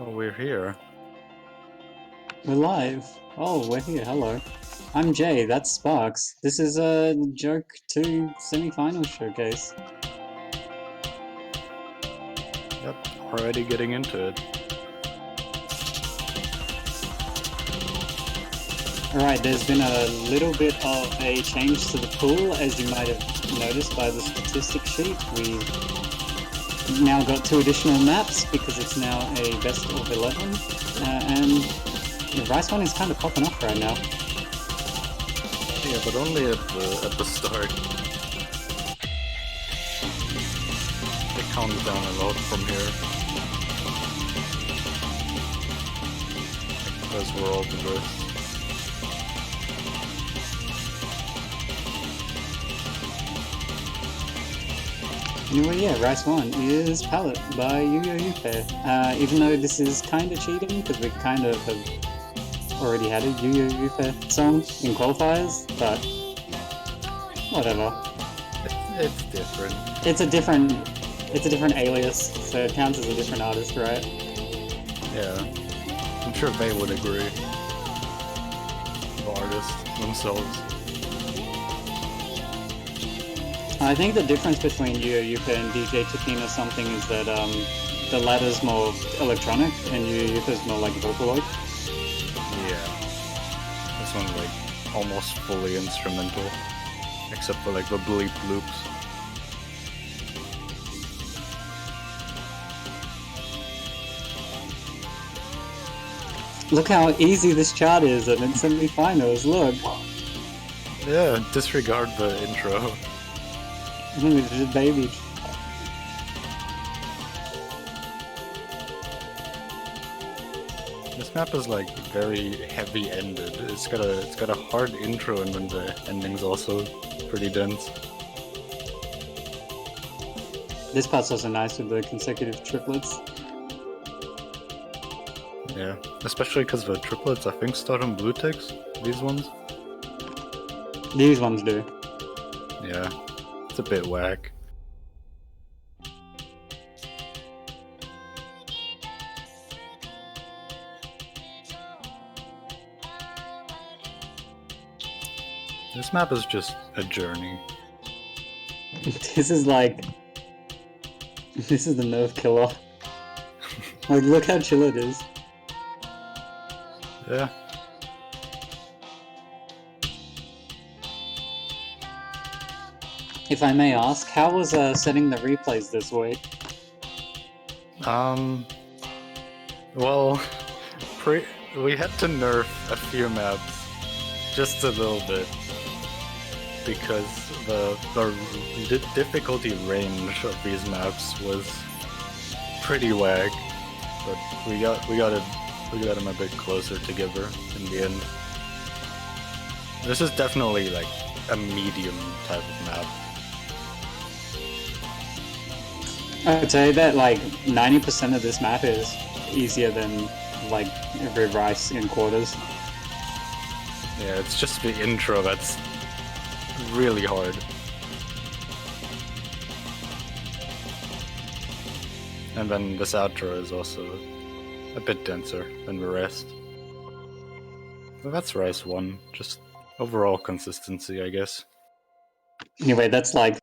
Oh, we're here. We're live. Oh, we're here. Hello. I'm Jaye, that's Sparxe. This is a JOKE2 semi-finals showcase. Yep, already getting into it. Alright, there's been a little bit of a change to the pool, as you might have noticed by the statistic sheet. We've now got 2 additional maps because it's now a best of 11, and the Rice one is kind of popping off right now. Yeah, but only at the start. It counts down a lot from here. Because we're all the best. Anyway, yeah, Rice 1 is Palette by Yupe. Even though this is kind of cheating, because we kind of have already had a Yupe song in qualifiers, but whatever. It's different. It's a different alias, so it counts as a different artist, right? Yeah, I'm sure they would agree. The artists themselves. I think the difference between Yupe and DJ Chicken or something is that the latter's more electronic and Yupe's more like Vocaloid. Yeah. This one's like almost fully instrumental. Except for like the bleep loops. Look how easy this chart is and in semi-finals, look! Yeah, disregard the intro. It's just baby. This map is like very heavy-ended. It's got a hard intro, and then the ending's also pretty dense. This part's also nice with the consecutive triplets. Yeah, especially because the triplets I think start on blue ticks. These ones. These ones do. Yeah, it's a bit whack. This map is just a journey. This is the nerve killer. Like, look how chill it is. Yeah. If I may ask, how was setting the replays this week? Well, we had to nerf a few maps just a little bit because the difficulty range of these maps was pretty whack, but we got them a bit closer together in the end. This is definitely like a medium type of map. I'd say that like 90% of this map is easier than like every Rice in quarters. Yeah, it's just the intro that's really hard. And then this outro is also a bit denser than the rest. But that's Rice 1, just overall consistency, I guess. Anyway, that's like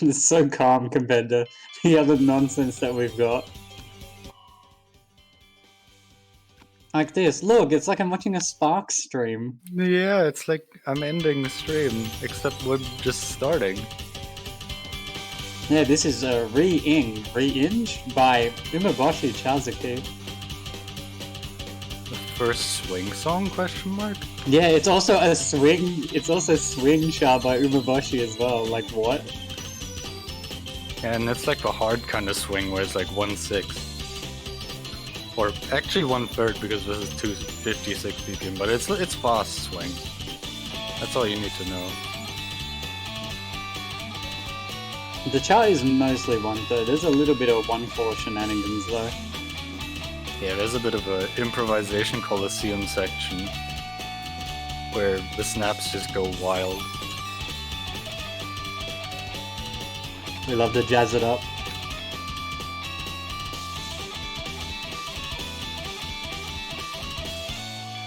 it's so calm compared to the other nonsense that we've got. Like this, look, it's like I'm watching a Sparxe stream. Yeah, it's like I'm ending the stream, except we're just starting. Yeah, this is a Re-Inge by Umeboshi Chazuki. The first swing song, question mark? Yeah, it's also Swing Sha by Umeboshi as well, like what? And it's like the hard kind of swing where it's like 1/6. Or actually 1/3 because this is 256 BPM, but it's fast swing. That's all you need to know. The chart is mostly 1/3. There's a little bit of 1/4 shenanigans though. Yeah, there's a bit of an improvisation coliseum section where the snaps just go wild. We love to jazz it up.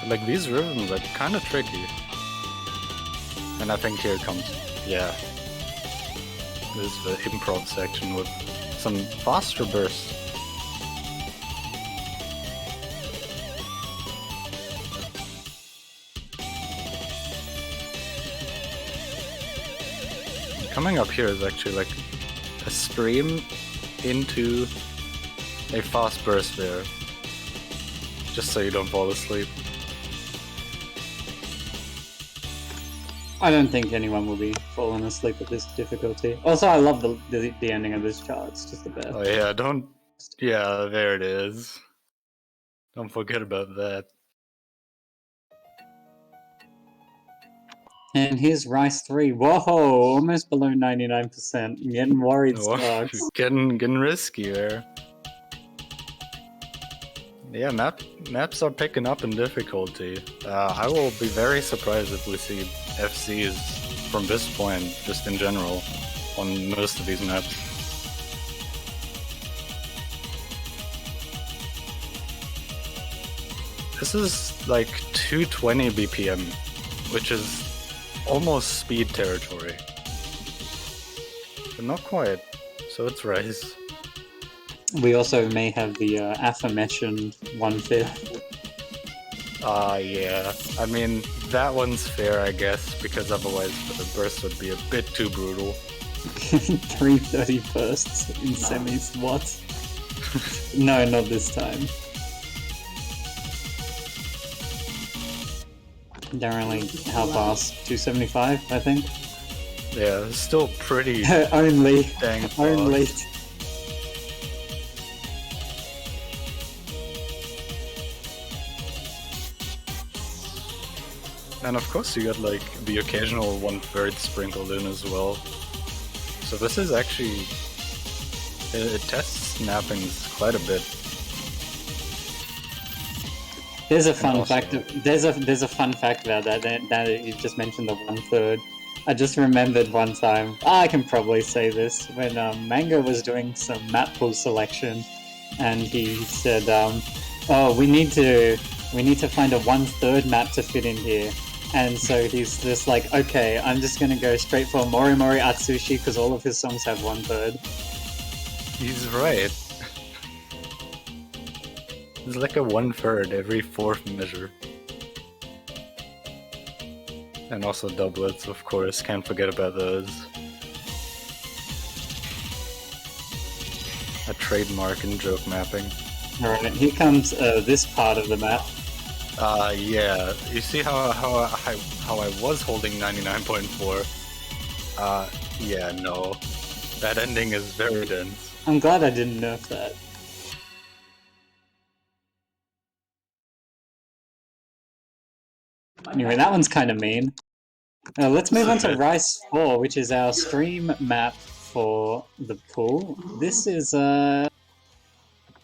Like, these rhythms are kind of tricky. And I think here it comes. Yeah. This is the improv section with some faster bursts. Coming up here is actually like a stream into a fast burst there. Just so you don't fall asleep. I don't think anyone will be falling asleep at this difficulty. Also, I love the ending of this chart. It's just the best. Oh yeah, don't... Yeah, there it is. Don't forget about that. And here's Rice 3. Whoa, almost below 99%. I'm getting worried, Sparxe. Getting risky there. Yeah, maps are picking up in difficulty. I will be very surprised if we see FCs from this point, just in general, on most of these maps. This is like 220 BPM, which is almost speed territory. But not quite, so it's Rice. We also may have the aforementioned 1/5. Yeah. I mean, that one's fair, I guess, because otherwise the burst would be a bit too brutal. 330 bursts in semis, what? No, not this time. They're only, how fast? 275, I think? Yeah, it's still pretty Only. dang fast. Only. And of course you got like the occasional 1/3 sprinkled in as well. So this is actually... It tests snappings quite a bit. There's a fun fact. There's a fun fact about that you just mentioned the 1/3. I just remembered one time. I can probably say this when Mango was doing some map pool selection, and he said, "Oh, we need to find a 1/3 map to fit in here." And so he's just like, "Okay, I'm just gonna go straight for Mori Mori Atsushi because all of his songs have 1/3." He's right. It's like a 1/3 every 4th measure. And also doublets, of course, can't forget about those. A trademark in joke mapping. Alright, here comes this part of the map. Yeah. You see how I was holding 99.4? Yeah, no. That ending is very dense. I'm glad I didn't nerf that. Anyway, that one's kind of mean. Let's move on to Rice 4, which is our stream map for the pool. This is,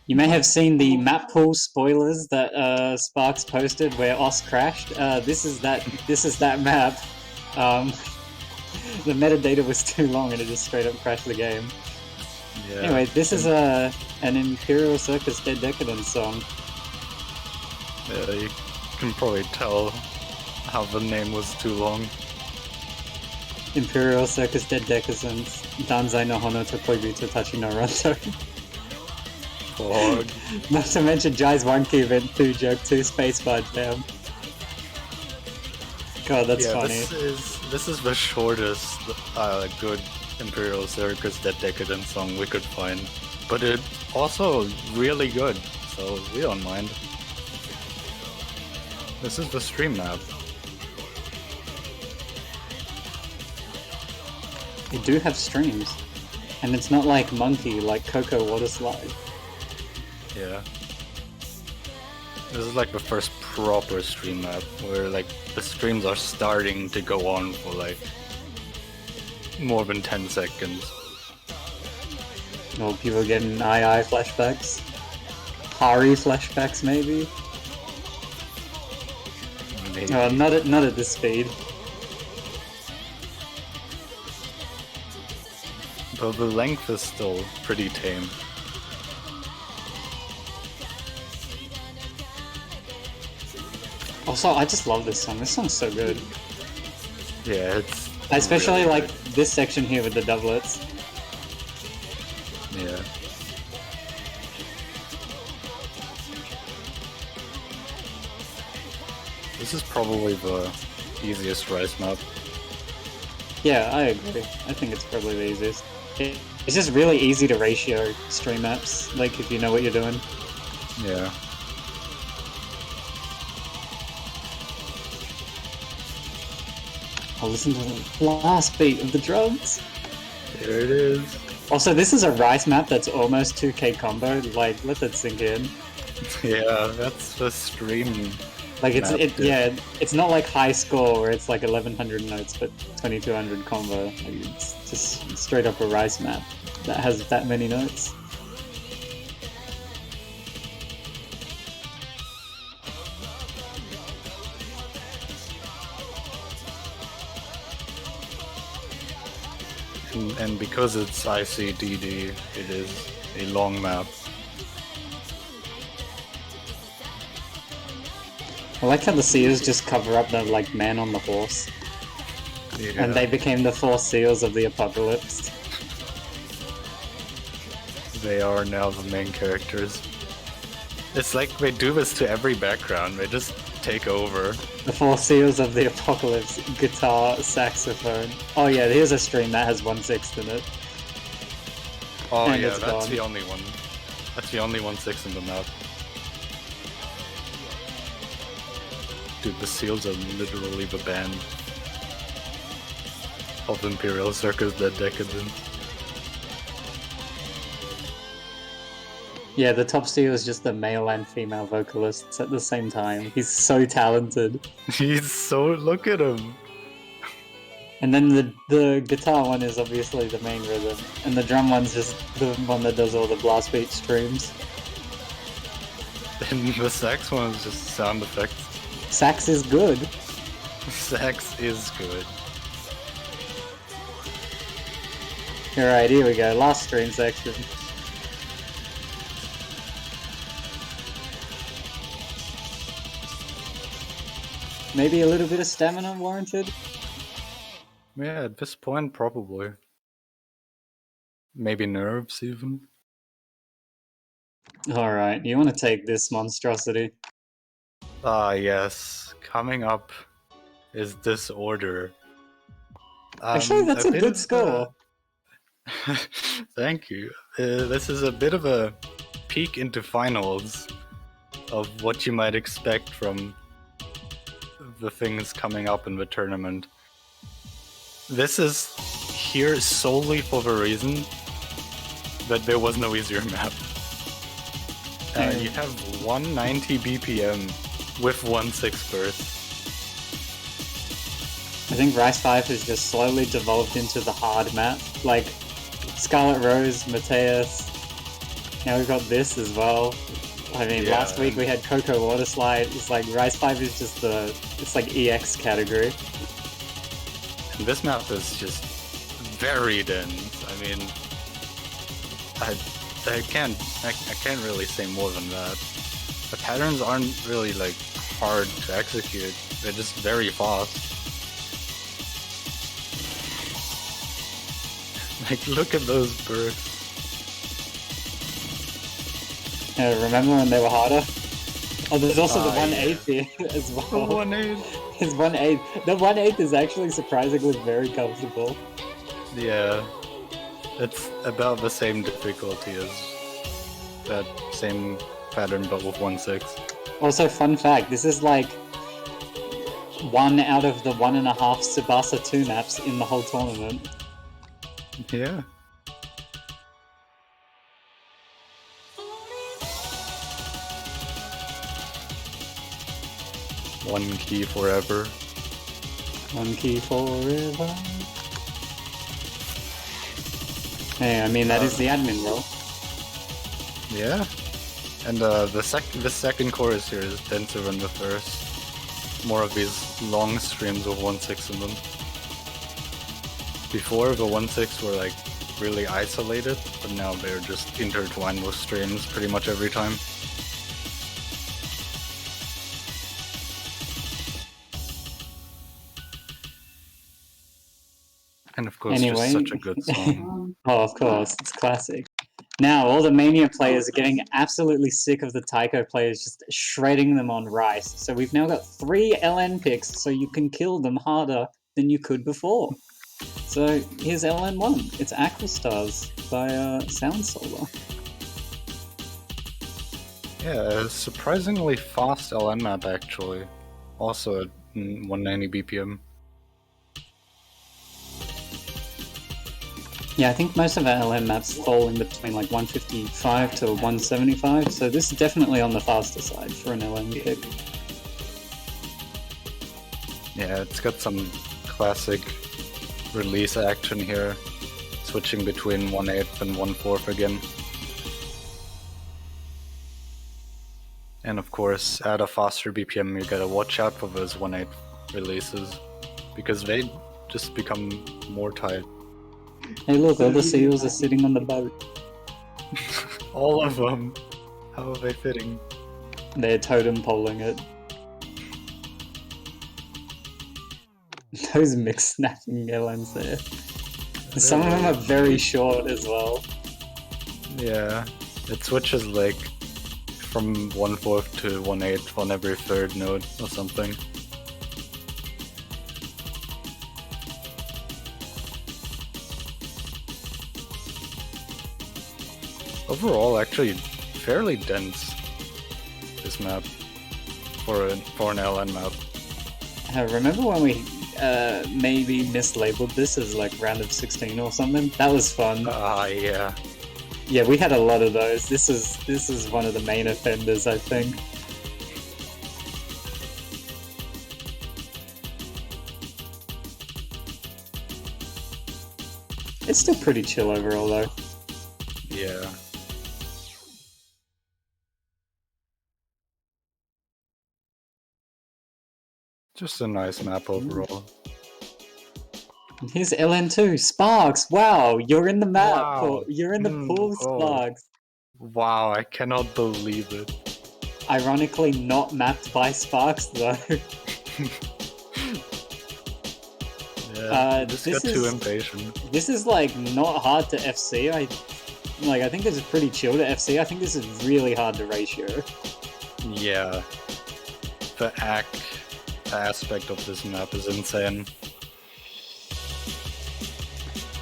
you may have seen the map pool spoilers that Sparxe posted where Os crashed. This is that map. The metadata was too long and it just straight up crashed the game. Yeah. Anyway, this is an Imperial Circus Dead Decadence song. Yeah, you can probably tell how the name was too long. Imperial Circus Dead Decadence, Danzai no Hono to Koibuto Tachi no Ronto. Not to mention Jaye's One-Key event through JOKE2 Spacebar Jam. God, that's funny. This is the shortest good Imperial Circus Dead Decadence song we could find. But it also really good, so we don't mind. This is the stream map. You do have streams. And it's not like Monkey, like Coco Water Slide. Yeah. This is like the first proper stream map where like the streams are starting to go on for like more than 10 seconds. Well, people getting II flashbacks. Hari flashbacks, maybe? Maybe. Not at this speed. But the length is still pretty tame. Also, I just love this song. This song's so good. Yeah, it's Especially really like this section here with the doublets. good. Yeah. This is probably the easiest Rice map. Yeah, I agree. I think it's probably the easiest. It's just really easy to ratio stream maps, like if you know what you're doing. Yeah. I'll listen to the last beat of the drums. There it is. Also, this is a Rice map that's almost 2k combo. Like, let that sink in. Yeah, that's the stream. Like map, yeah, it's not like high score where it's like 1100 notes but 2200 combo. Like, it's just straight up a Rice map that has that many notes. And because it's ICDD, it is a long map. I like how the seals just cover up the like man on the horse, Yeah. and they became the 4 seals of the apocalypse. They are now the main characters. It's like they do this to every background, they just take over. The 4 seals of the apocalypse: guitar, saxophone. Oh yeah, here's a stream that has 1/6 in it. Oh And yeah, it's that's gone. the only one. That's the only 1/6 in the map. Dude, the seals are literally the band of Imperial Circus that decadent. Yeah, the top seal is just the male and female vocalists at the same time. He's so talented. He's so, look at him. And then the guitar one is obviously the main rhythm, and the drum one's just the one that does all the blast beat streams. And the sax one is just sound effects. Sax is good. Sax is good. Alright, here we go, last stream section. Maybe a little bit of stamina warranted? Yeah, at this point, probably. Maybe nerves, even. Alright, you want to take this monstrosity? Ah, yes. Coming up is Disorder. Actually, that's a bit good of score. Thank you. This is a bit of a peek into finals of what you might expect from the things coming up in the tournament. This is here solely for the reason that there was no easier map. You have 190 BPM with 1/6 burst. I think Rice 5 has just slowly devolved into the hard map. Like, Scarlet Rose, Mateus, now we've got this as well. I mean, Yeah, last week we had Cocoa Water Slide. It's like Rice 5 is just it's like EX category. And this map is just very dense. I mean, I can't really say more than that. The patterns aren't really like hard to execute. They're just very fast. Like, look at those bursts. Remember when they were harder? Oh, there's also the Ah, 1/8 here as well. 1/8. It's 1/8. The 1/8 is actually surprisingly very comfortable. Yeah, it's about the same difficulty as that same pattern, but with 1/6. Also, fun fact, this is like 1 out of the 1.5 Tsubasa 2 maps in the whole tournament. Yeah. One key forever. One key forever. Hey, I mean, that is the admin role. Yeah. And the second chorus here is denser than the first. More of these long streams with 1/6 in them. Before, the 1/6 were like really isolated, but now they're just intertwined with streams pretty much every time. And of course, Anyway. just such a good song. Oh, of course, it's classic. Now, all the Mania players are getting absolutely sick of the Taiko players just shredding them on Rice. So we've now got 3 LN picks, so you can kill them harder than you could before. So here's LN1. It's Aquastars by Sound Solar. Yeah, a surprisingly fast LN map actually. Also at 190 BPM. Yeah, I think most of our LN maps fall in between like 155 to 175, so this is definitely on the faster side for an LN pick. Yeah, it's got some classic release action here, switching between 1/8 and 1/4 again. And of course, at a faster BPM, you gotta watch out for those 1/8 releases, because they just become more tight. Hey look, all the seals are sitting on the boat. All of them! How are they fitting? They're totem poling it. Those mixed snapping LNs there. Some of them are very short as well. Yeah, it switches like from 1/4 to 1/8 on every third note or something. Overall, actually, fairly dense, this map, for an LN map. Remember when we maybe mislabeled this as like round of 16 or something? That was fun. Yeah. Yeah, we had a lot of those. This is one of the main offenders, I think. It's still pretty chill overall, though. Yeah. Just a nice map overall. Here's LN2, Sparxe. Wow, you're in the map. Wow. You're in the pool, Sparxe. Wow, I cannot believe it. Ironically, not mapped by Sparxe though. Yeah, just got too impatient. This is like not hard to FC. I think this is pretty chill to FC. I think this is really hard to ratio. Yeah. The aspect of this map is insane.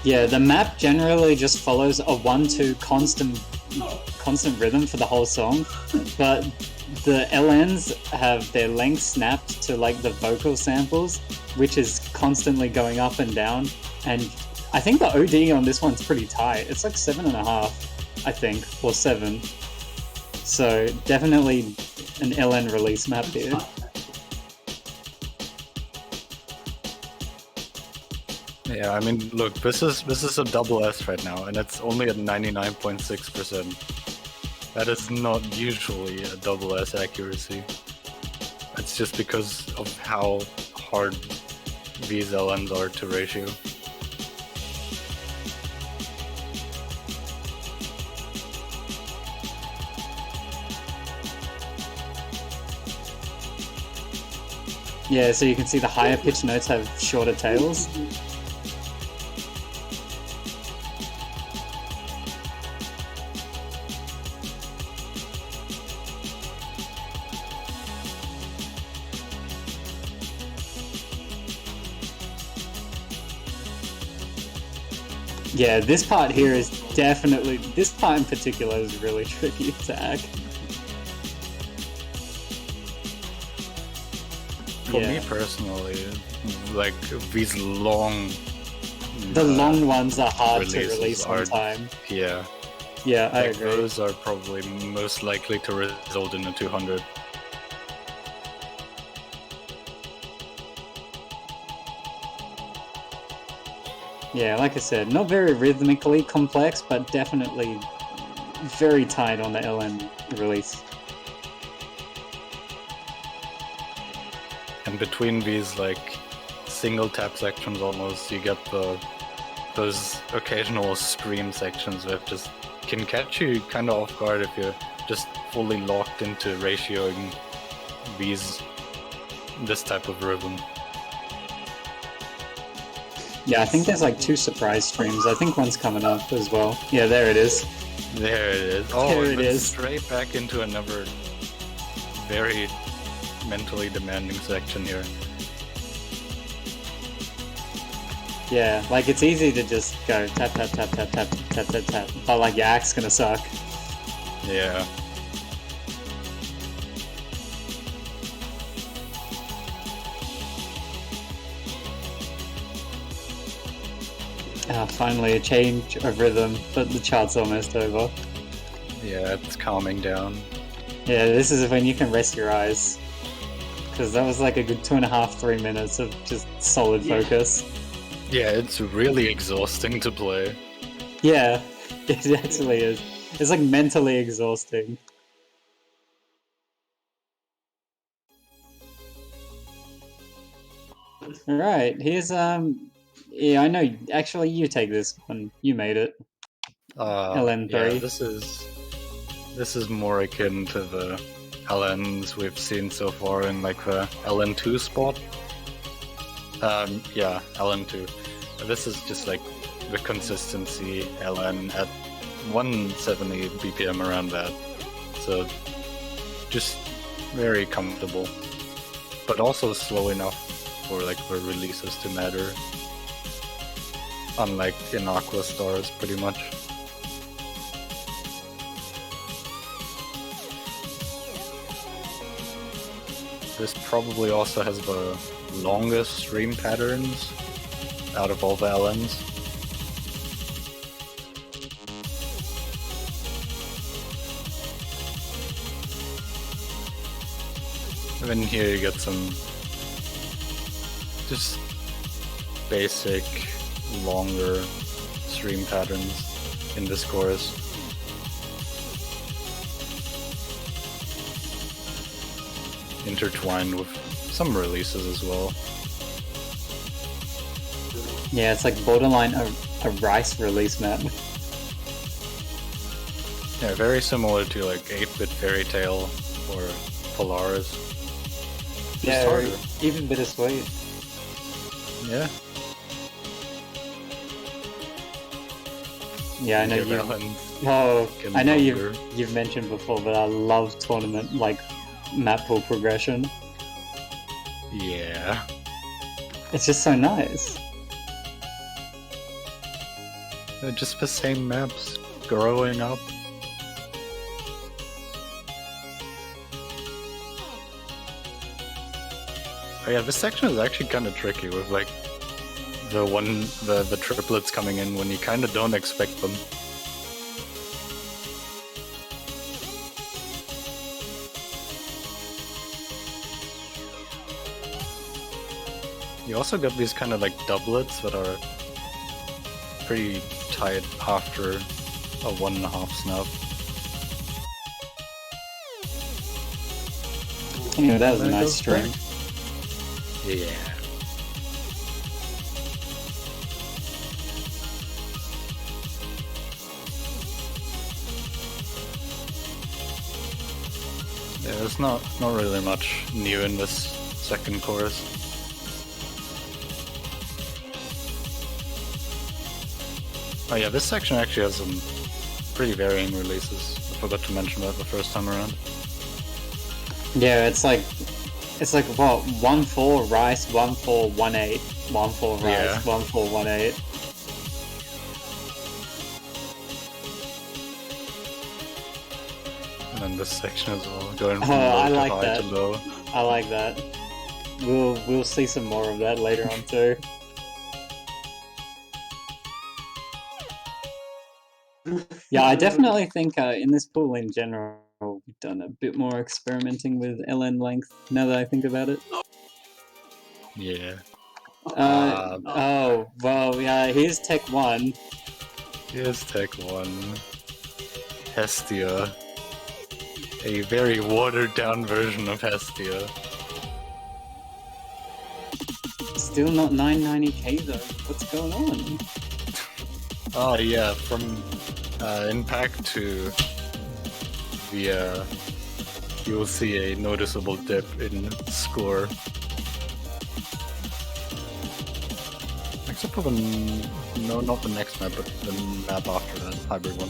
Yeah, the map generally just follows a 1-2 constant rhythm for the whole song, but the LNs have their length snapped to like the vocal samples, which is constantly going up and down. And I think the OD on this one's pretty tight. It's like 7.5, I think, or 7. So definitely an LN release map here. Yeah, I mean, look, this is a double S right now, and it's only at 99.6%. That is not usually a double S accuracy. It's just because of how hard these LNs are to ratio. Yeah, so you can see the higher pitched notes have shorter tails. Yeah, this part here is definitely, this part in particular is really tricky to hack. For me personally, like these long... The long ones are hard to release on time. Yeah. Yeah, I like agree. Those are probably most likely to result in a 200. Yeah, like I said, not very rhythmically complex, but definitely very tight on the LN release. And between these like single tap sections almost, you get those occasional scream sections that just can catch you kind of off guard if you're just fully locked into ratioing this type of rhythm. Yeah, I think there's like 2 surprise streams. I think one's coming up as well. Yeah, there it is. There it is. Oh, There and it then is. straight back into another very mentally demanding section here. Yeah, like it's easy to just go tap tap tap tap tap tap tap tap, but like your act's gonna suck. Yeah. Ah, finally a change of rhythm, but the chart's almost over. Yeah, it's calming down. Yeah, this is when you can rest your eyes. Because that was like a good 2.5, 3 minutes of just solid focus. Yeah, it's really exhausting to play. Yeah, it actually is. It's like mentally exhausting. Alright, here's yeah, I know, actually you take this one. You made it. LN3. Yeah, this is more akin to the LNs we've seen so far in like the LN2 spot. Yeah, LN2. This is just like the consistency LN at 170 BPM around that. So just very comfortable, but also slow enough for like the releases to matter. Unlike in Aqua Stars, pretty much. This probably also has the longest stream patterns out of all the LNs. And then here you get some just basic, longer stream patterns in this chorus. Intertwined with some releases as well. Yeah, it's like borderline a Rice release map. Yeah, very similar to like 8-Bit Fairy Tale or Polaris. Yeah, harder. even bittersweet. Yeah. Yeah, I know you. Oh, I know you've mentioned before, but I love tournament like map pool progression. Yeah. It's just so nice. They're just the same maps growing up. Oh yeah, this section is actually kind of tricky with like the triplets coming in when you kind of don't expect them. You also got these kind of like doublets that are pretty tight after a 1.5 snap. Anyway, that was a nice stream. Yeah. Yeah, there's not really much new in this second chorus. Oh yeah, this section actually has some pretty varying releases. I forgot to mention that the first time around. Yeah, it's like what, 1-4 Rice, 1-4 1-8, 1-4 Rice, Yeah. 1-4 1-8. And then this section as well, going from Oh, I low like to high that. to low. I like that. We'll see some more of that later on too. Yeah, I definitely think in this pool in general, we've done a bit more experimenting with LN length, now that I think about it. Yeah. Oh, well, yeah, here's Tech 1. Here's Tech 1. Hestia. A very watered down version of Hestia. Still not 990k though. What's going on? Oh yeah, from Impact to the you will see a noticeable dip in score. except for the no, not the next map, but the map after that hybrid one.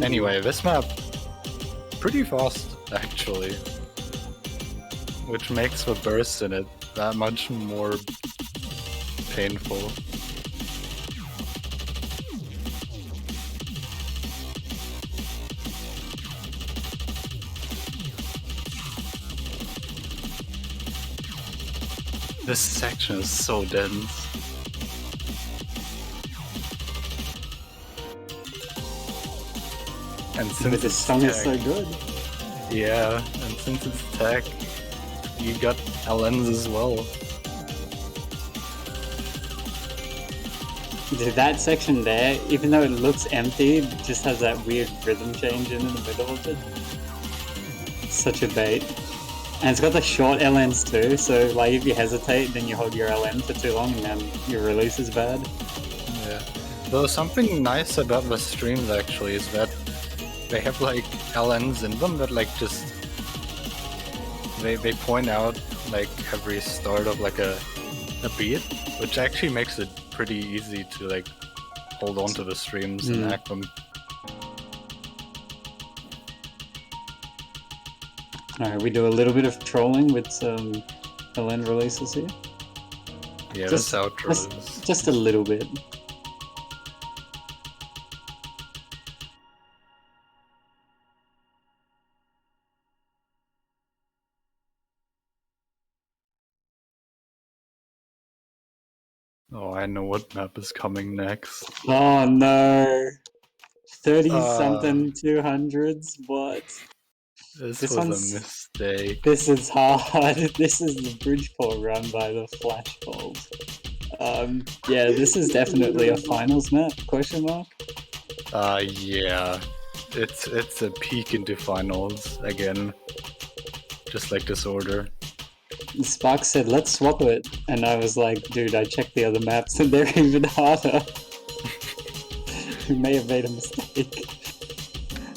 Anyway, this map pretty fast actually, which makes the burst in it that much more painful. This section is so dense. And since the song is so good. Yeah, and since it's tech, you got LNs as well. Dude, that section there, even though it looks empty, it just has that weird rhythm change in the middle of it. Such a bait. And it's got the short LNs too, so like if you hesitate, then you hold your LN for too long and then your release is bad. Yeah. Though something nice about the streams actually is that they have like LNs in them that like just they point out like every start of like a beat, which actually makes it pretty easy to like hold on to the streams and hack them. Alright, we do a little bit of trolling with some LN releases here. Yeah, this outro is... Just a little bit. Oh, I know what map is coming next. Oh no! 30-something 200s, what? This was a mistake. This is hard. This is the Bridgeport run by the Flashbulb. Yeah, this is definitely a finals map, question mark? Yeah. It's a peek into finals again. Just like Disorder. Sparxe said, let's swap it. And I was like, dude, I checked the other maps and they're even harder. We may have made a mistake.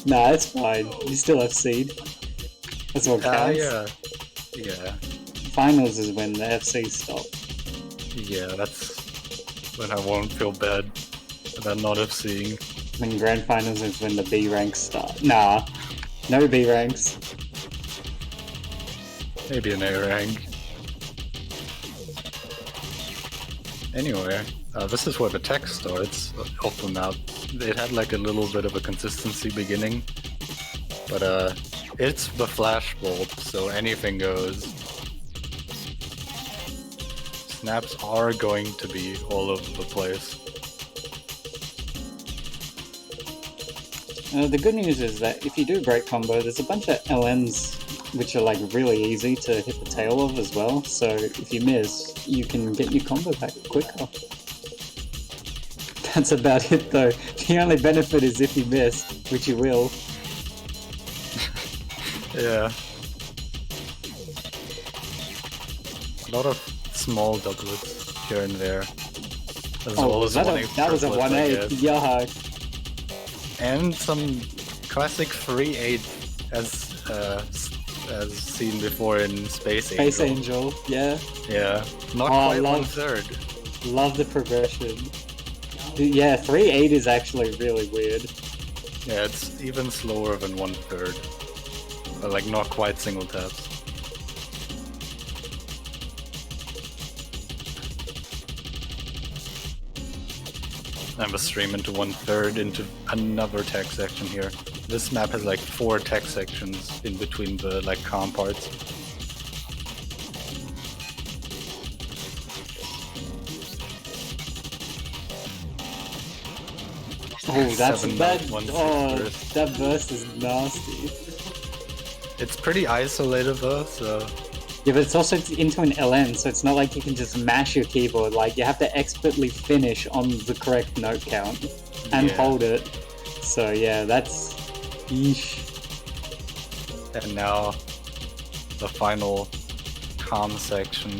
Nah, it's fine. You still have seed. That's what counts. Yeah. Finals is when the FC stop. Yeah, that's when I won't feel bad about not FCing. When grand finals is when the B ranks start. Nah, no B ranks. Maybe an A rank. Anyway, this is where the text starts off the map. It had like a little bit of a consistency beginning, but it's the flashbulb, so anything goes. Snaps are going to be all over the place. The good news is that if you do break combo, there's a bunch of LNs which are like really easy to hit the tail of as well, so if you miss, you can get your combo back quicker. That's about it though. The only benefit is if you miss, which you will. Yeah. A lot of small doublets here and there. As well as that was a 1-8, yeah. And some classic 3-8 as seen before in Space Angel. Space Angel, yeah. Yeah, not quite 1/3. Love the progression. Yeah, 3-8 is actually really weird. Yeah, it's even slower than 1/3. But like not quite single taps. I'm a stream into 1/3 into another tech section here. This map has like 4 tech sections in between the like calm parts. Oh, that's bad. Oh, that burst is nasty. It's pretty isolated though, so... Yeah, but it's also into an LN, so it's not like you can just mash your keyboard. Like, you have to expertly finish on the correct note count and hold it. So yeah, that's... Yeesh. And now, the final calm section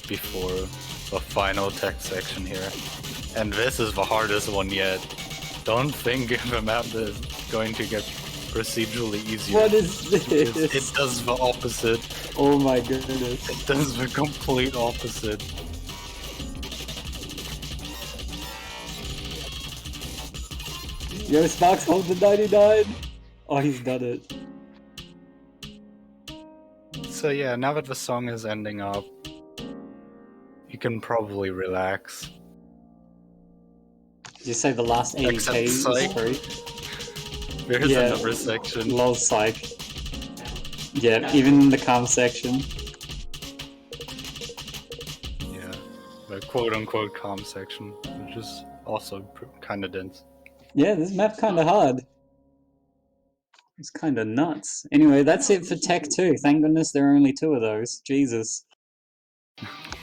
before the final tech section here. And this is the hardest one yet. Don't think the map is going to get procedurally easier. What is this? It does the opposite. Oh my goodness. It does the complete opposite. Yo, Sparxe, hold the 99! Oh, he's done it. So yeah, now that the song is ending up, you can probably relax. Did you say the last 80k Except is psych. free? There is Yeah. another section. Lol psych. Yeah, even in the calm section. Yeah, the quote-unquote calm section, which is also kind of dense. Yeah, this map kind of hard. It's kind of nuts. Anyway, that's it for Tech 2. Thank goodness there are only 2 of those. Jesus.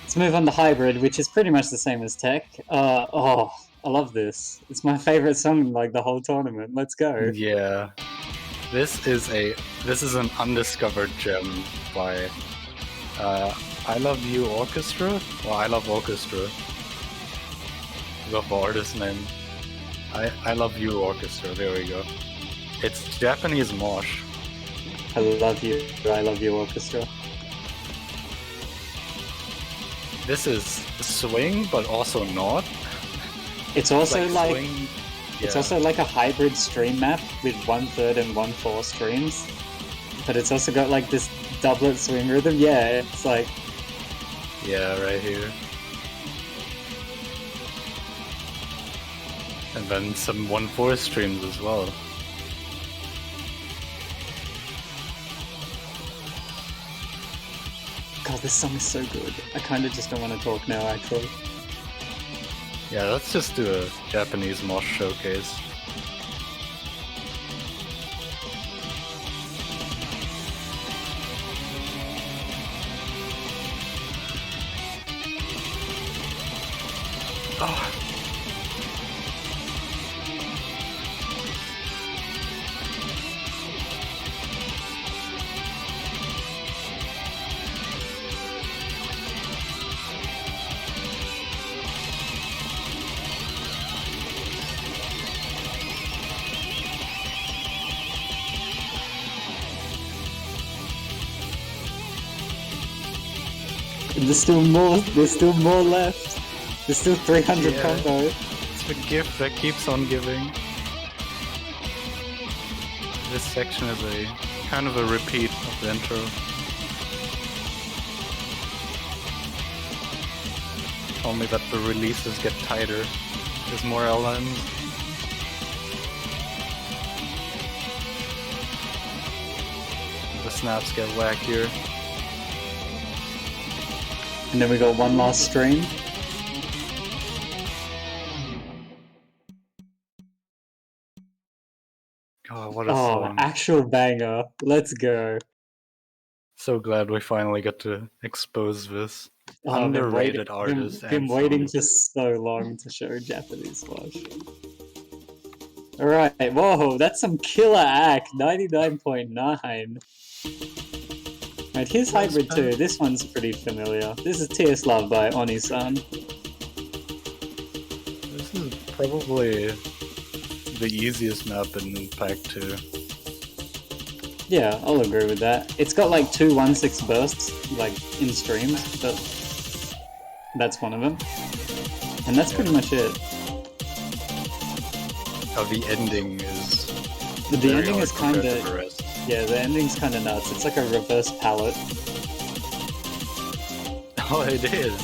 Let's move on to Hybrid, which is pretty much the same as Tech. Oh, I love this. It's my favorite song in like the whole tournament. Let's go. Yeah, this is an undiscovered gem by I Love You Orchestra. Well, I Love Orchestra. I love the artist name. I Love You Orchestra. There we go. It's Japanese mosh. I love you, Orchestra. This is swing, but also not. It's also like swing. it's Yeah. also like a hybrid stream map with 1/3 and 1/4 streams, but it's also got like this doublet swing rhythm. Yeah, it's like Yeah, right here. And then some 1/4 streams as well. God, this song is so good. I kind of just don't want to talk now, actually. Yeah, let's just do a Japanese mosh showcase. Oh. There's still more. There's still more left. There's still 300 Yeah. combo. It's the gift that keeps on giving. This section is a kind of a repeat of the intro. Only that the releases get tighter. There's more LMs. The snaps get wackier. And then we got one last stream. Oh, what a Oh, song. actual banger. Let's go. So glad we finally got to expose this Oh, I've been underrated waiting, artist. been and waiting song. for so long to show Japanese Smash. Alright, whoa, that's some killer act. 99.9. Right, here's Hybrid 2. This one's pretty familiar. This is T.S. Love by Oni-san. This is probably the easiest map in Pack 2. Yeah, I'll agree with that. It's got like 2 1/6 bursts, like in streams, but that's one of them. And that's pretty much it. Oh, the ending is. The very ending hard is kind compared to the of. rest. Yeah, the ending's kind of nuts. It's like a reverse palette. Oh, it is.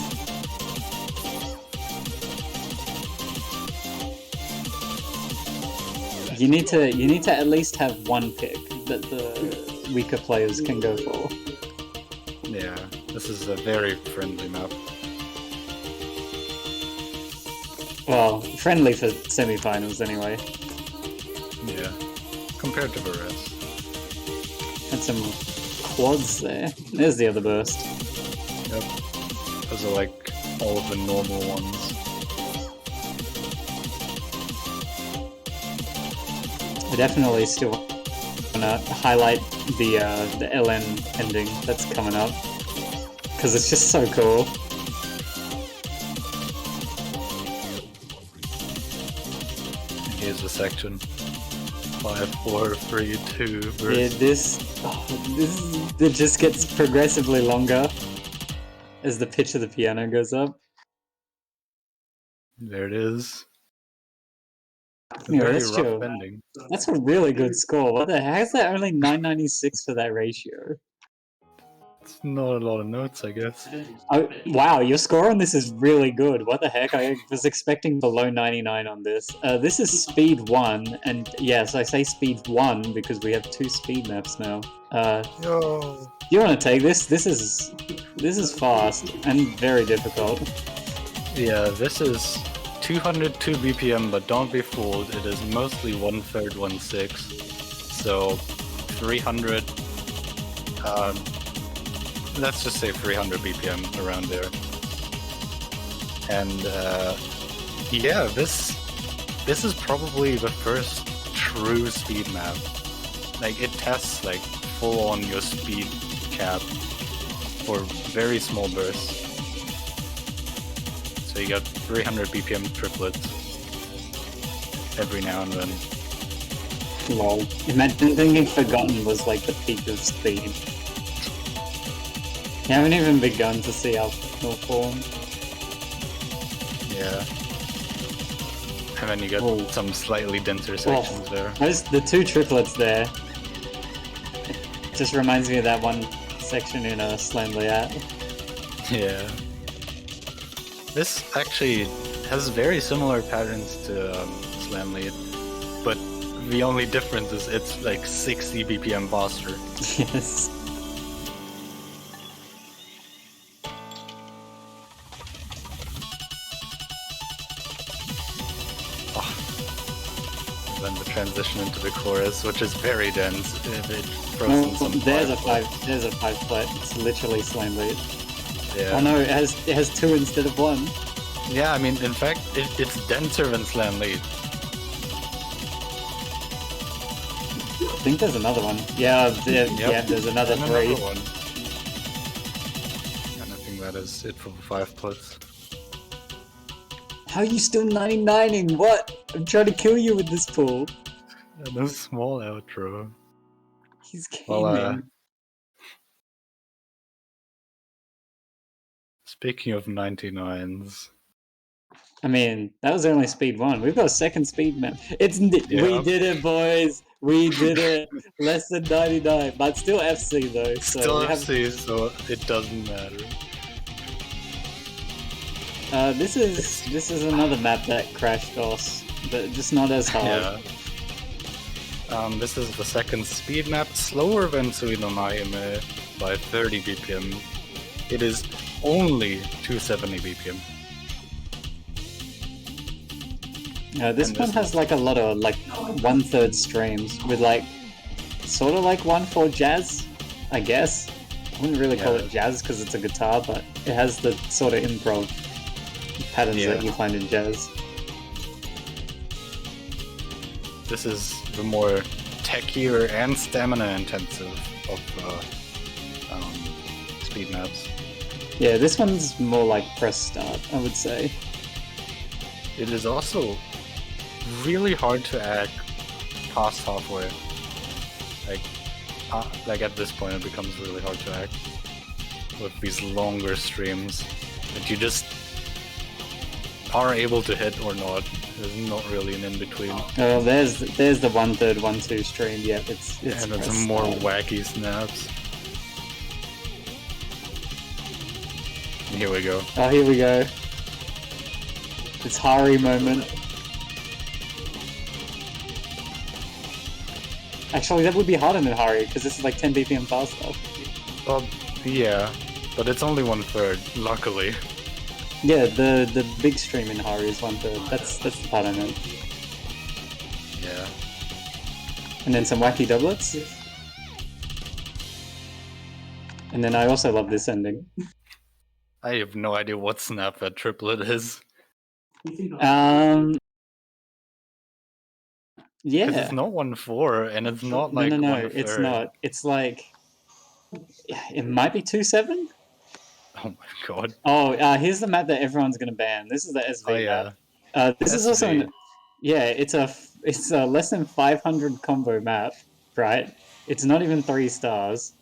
You need to at least have one pick that the weaker players can go for. Yeah, this is a very friendly map. Well, friendly for semifinals anyway. Yeah, compared to the rest. And some quads there. There's the other burst. Yep. Those are like all of the normal ones. I definitely still wanna highlight the LN ending that's coming up because it's just so cool. Here's the section. 5, 4, 3, 2. Yeah, this it just gets progressively longer as the pitch of the piano goes up. There it is. Anyway, Very that's rough chill. ending. That's a really good score. What the heck is that? Only 996 for that ratio. It's not a lot of notes, I guess. Oh, wow, your score on this is really good. What the heck? I was expecting below 99 on this. This is speed 1, and yes, I say speed 1 because we have 2 speed maps now. Yo. Do you want to take this? This is fast and very difficult. Yeah, this is 202 BPM, but don't be fooled. It is mostly 1/3, 1/6. So 300. Let's just say 300 BPM around there. And yeah, this is probably the first true speed map. Like it tests like full on your speed cap for very small bursts. So you got 300 BPM triplets every now and then. Lol. Imagine thinking Forgotten was like the peak of speed. You haven't even begun to see our form. Yeah. And then you got Ooh. some slightly denser sections there. Those the 2 triplets there. It just reminds me of that one section in Slam Layout. Yeah. This actually has very similar patterns to Slam Lead, but the only difference is it's like 60 BPM faster. Yes. Then the transition into the chorus, which is very dense. It throws in some There's a 5 there's a 5 flat. It's literally Slam Lead. Yeah. Oh no, it has 2 instead of 1. Yeah, I mean, in fact, it's denser than Slam Lead. I think there's another one. Yeah, yeah, there's another And 3. another one. And I think that is it for the 5 puts. How are you still 99ing? What? I'm trying to kill you with this pool. And a small outro. He's gaming. Well, speaking of 99s. I mean, that was only speed 1. We've got a second speed map. Yeah. We did it, boys. We did it. Less than 99, but still FC though. So Still we FC, so it doesn't matter. This is another map that crashed us, but just not as hard. Yeah. This is the second speed map, slower than Suinomaime by 30 BPM. It is only 270 BPM. This one has like a lot of like 1/3 streams with like sort of like 1/4 jazz, I guess. I wouldn't really call it jazz because it's a guitar, but it has the sort of improv patterns that you find in jazz. This is the more techier and stamina intensive of speed maps. Yeah, this one's more like press start, I would say. It is also really hard to act past halfway. Like at this point, it becomes really hard to act with these longer streams that you just are able to hit or not. There's not really an in between. Oh, there's the 1/3, 1/2 stream. Yeah, it's and it's more wacky snaps. And here we go. Oh, here we go. It's Hari moment. Actually, that would be harder than Hari because this is like 10 BPM faster. Well, yeah, but it's only 1/3, luckily. Yeah, the big stream in Hari is 1/3. That's the part I meant. Yeah. And then some wacky doublets. And then I also love this ending. I have no idea what snap that triplet is. Yeah. Because it's not 1/4, and it's not like no, 1/3. it's not. It's like it might be 2/7. Oh my god. Oh, here's the map that everyone's gonna ban. This is the SV map. This is also it's a less than 500 combo map, right? It's not even 3 stars.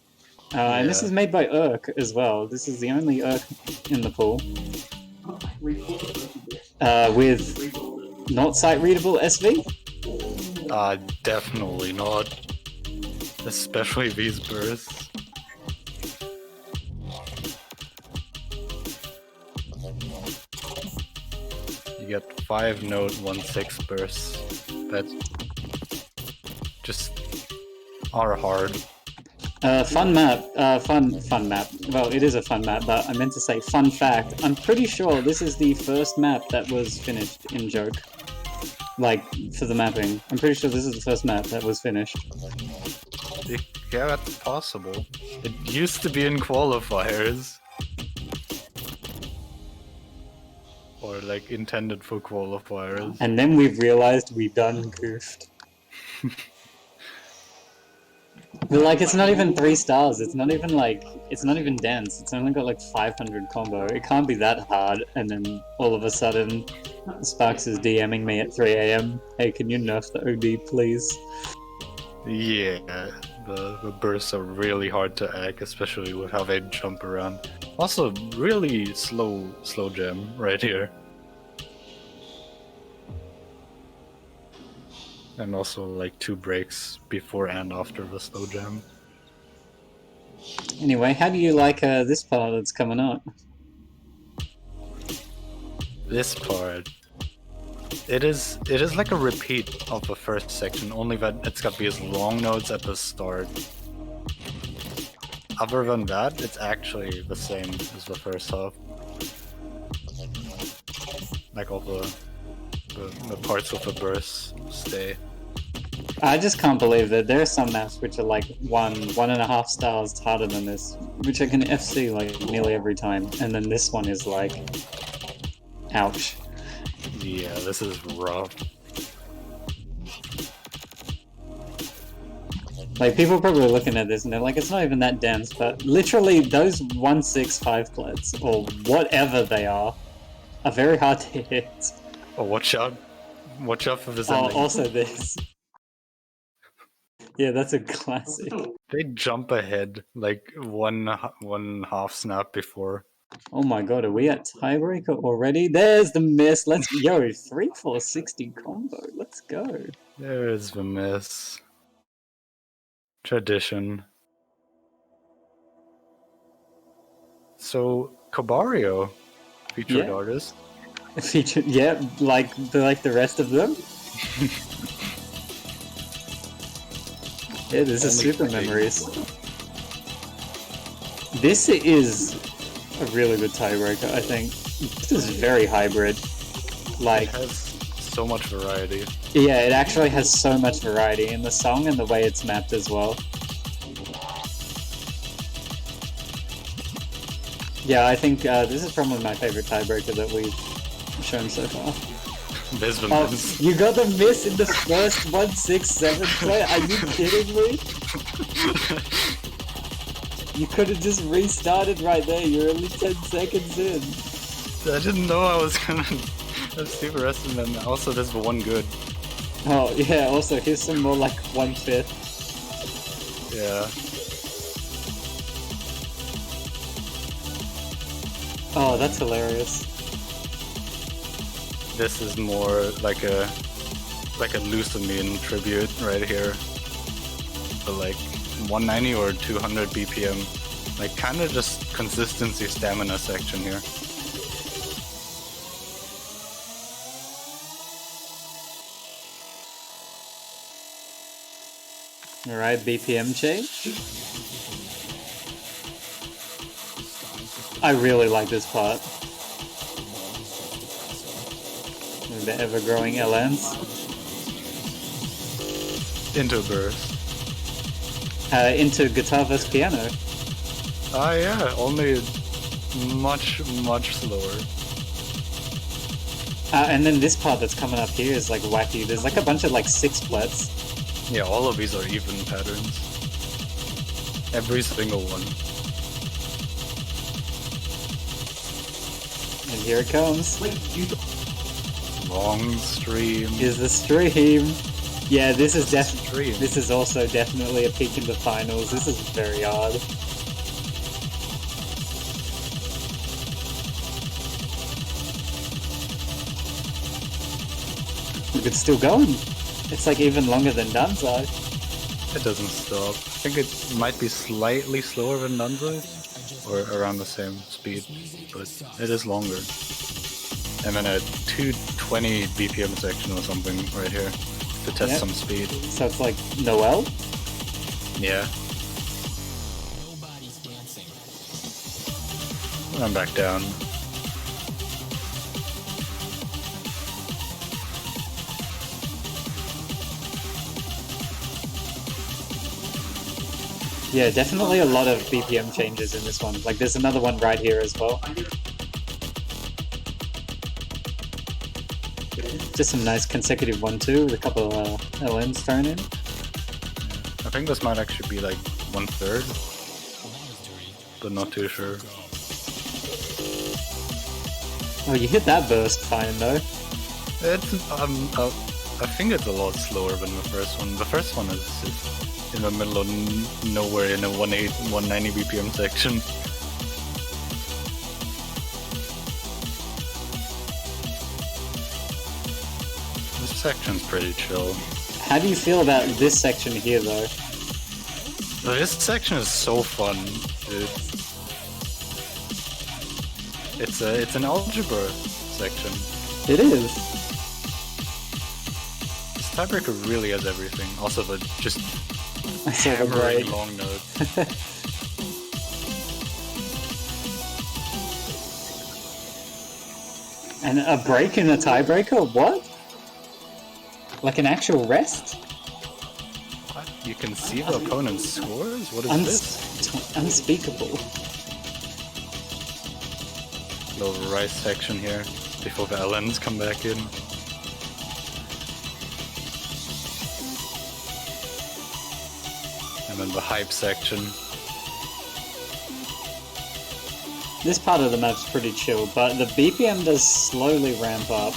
And this is made by Urk as well. This is the only Urk in the pool. With not site readable SV. Definitely not. Especially these bursts. You get 5 note 1/6 bursts that just are hard. Fun map. Fun map. Well, it is a fun map, but I meant to say fun fact. I'm pretty sure this is the first map that was finished in Joke. Like, for the mapping. I'm pretty sure this is the first map that was finished. Yeah, that's possible. It used to be in qualifiers. Or like intended for qualifiers. And then we've realized we done goofed. But like, it's not even 3 stars. It's not even like, it's not even dense. It's only got like 500 combo. It can't be that hard. And then all of a sudden, Sparxe is DMing me at 3 AM. Hey, can you nerf the OD, please? Yeah, the bursts are really hard to act, especially with how they jump around. Also, really slow jam right here. And also like 2 breaks before and after the slow jam. Anyway, how do you like this part that's coming up? This part, it is like a repeat of the first section, only that it's got these long notes at the start. Other than that, it's actually the same as the first half. Like all the parts of the burst stay. I just can't believe that there are some maps which are like 1.5 stars harder than this, which I can FC like nearly every time, and then this one is like, ouch. Yeah, this is rough. Like, people are probably looking at this and they're like, it's not even that dense, but literally those 165 plets, or whatever they are very hard to hit. Oh, watch out for this Oh, ending. also this. Yeah, that's a classic. They jump ahead like one half snap before. Oh my god, are we at tiebreaker already? There's the miss. Let's yo 3-4-60 combo. Let's go. There's the miss. Tradition. So Cabario, featured artist. Featured, yeah, like the rest of them. Yeah, this is Super Memories. This is a really good tiebreaker, I think. This is very hybrid. Like, it has so much variety. Yeah, it actually has so much variety in the song and the way it's mapped as well. Yeah, I think this is probably my favorite tiebreaker that we've shown so far. There's the Oh, miss. you got the miss in the first 1-6-7 play? Are you kidding me? You could have just restarted right there. You're only 10 seconds in. I didn't know I was gonna see the rest of them. Also, there's the one good. Oh, yeah, also, here's some more like 1/5. Yeah. Oh, that's hilarious. This is more like a Lusamine tribute right here. For like 190 or 200 BPM. Like kinda just consistency stamina section here. Alright, BPM change. I really like this part. The ever-growing LNs. Into burst. Into guitar versus piano. Ah yeah, only much slower. And then this part that's coming up here is like wacky. There's like a bunch of like 6 plets. Yeah, all of these are even patterns. Every single one. And here it comes. Long stream. Is the stream. Yeah, this is Stream. This is also definitely a peak in the finals. This is very odd. Look, it's still going. It's like even longer than Danzai. It doesn't stop. I think it might be slightly slower than Danzai, or around the same speed, but it is longer. And then a 220 BPM section or something right here to test some speed. So it's like Noel? Yeah. I'm back down. Yeah, definitely a lot of BPM changes in this one. Like there's another one right here as well. Just some nice consecutive 1-2 with a couple of LNs thrown in. I think this might actually be like 1/3, but not too sure. Oh, you hit that burst fine though. It's I think it's a lot slower than the first one. The first one is in the middle of nowhere in a 190 BPM section. This section's pretty chill. How do you feel about this section here though? This section is so fun, dude. It's an algebra section. It is. This tiebreaker really has everything. Also the just So hammering long notes. And a break in a tiebreaker? What? Like an actual rest? What? You can see the opponent's scores? What is this? Unspeakable. Little rice section here before the LNs come back in. And then the hype section. This part of the map's pretty chill, but the BPM does slowly ramp up.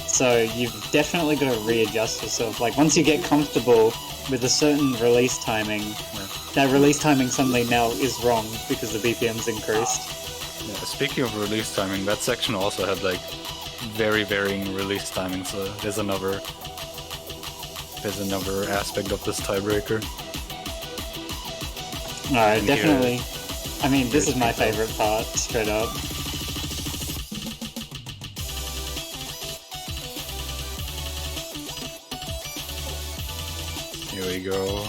So you've definitely got to readjust yourself. Like once you get comfortable with a certain release timing, that release timing suddenly now is wrong because the BPM's increased. Yeah, speaking of release timing, that section also had like very varying release timing, so there's another aspect of this tiebreaker. Alright, definitely. I mean, this is my favorite part, straight up. Here we go.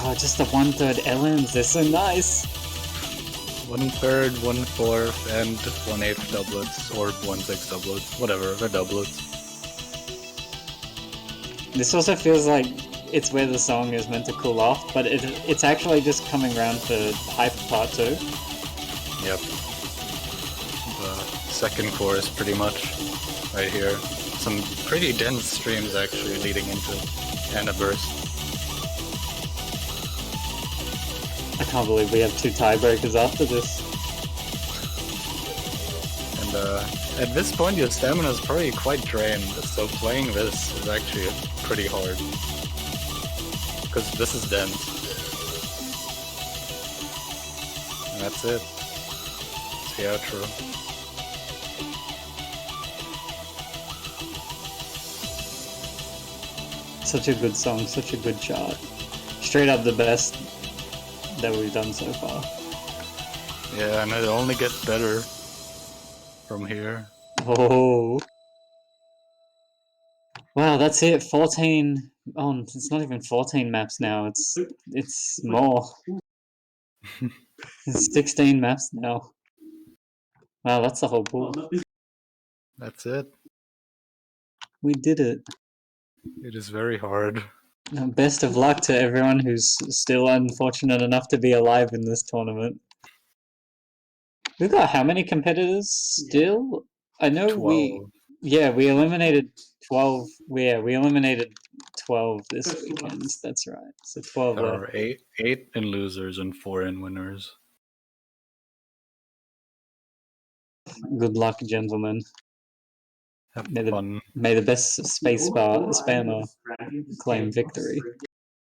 Oh, just the 1/3 LNs, they're so nice! 1/3, 1/4, and 1/8 doublets, or 1/6 doublets, whatever, they're doublets. This also feels like it's where the song is meant to cool off, but it's actually just coming around for hype part 2. Yep. The second chorus pretty much, right here. Some pretty dense streams actually leading into and a burst. I can't believe we have 2 tiebreakers after this. And at this point your stamina is probably quite drained, so playing this is actually pretty hard. Because this is dense. And that's it. It's the outro. Such a good song, such a good chart. Straight up the best that we've done so far. Yeah, and it only gets better from here. Oh. Wow, that's it. 14. Oh, it's not even 14 maps now. It's more. It's 16 maps now. Wow, that's the whole pool. That's it. We did it. It is very hard. Best of luck to everyone who's still unfortunate enough to be alive in this tournament. We've got how many competitors still? I know 12. we eliminated 12. We eliminated 12 this weekend. That's right. So 12 There left. are 8 in losers and 4 in winners. Good luck, gentlemen. Have May fun. may the best spacebar spammer claim victory.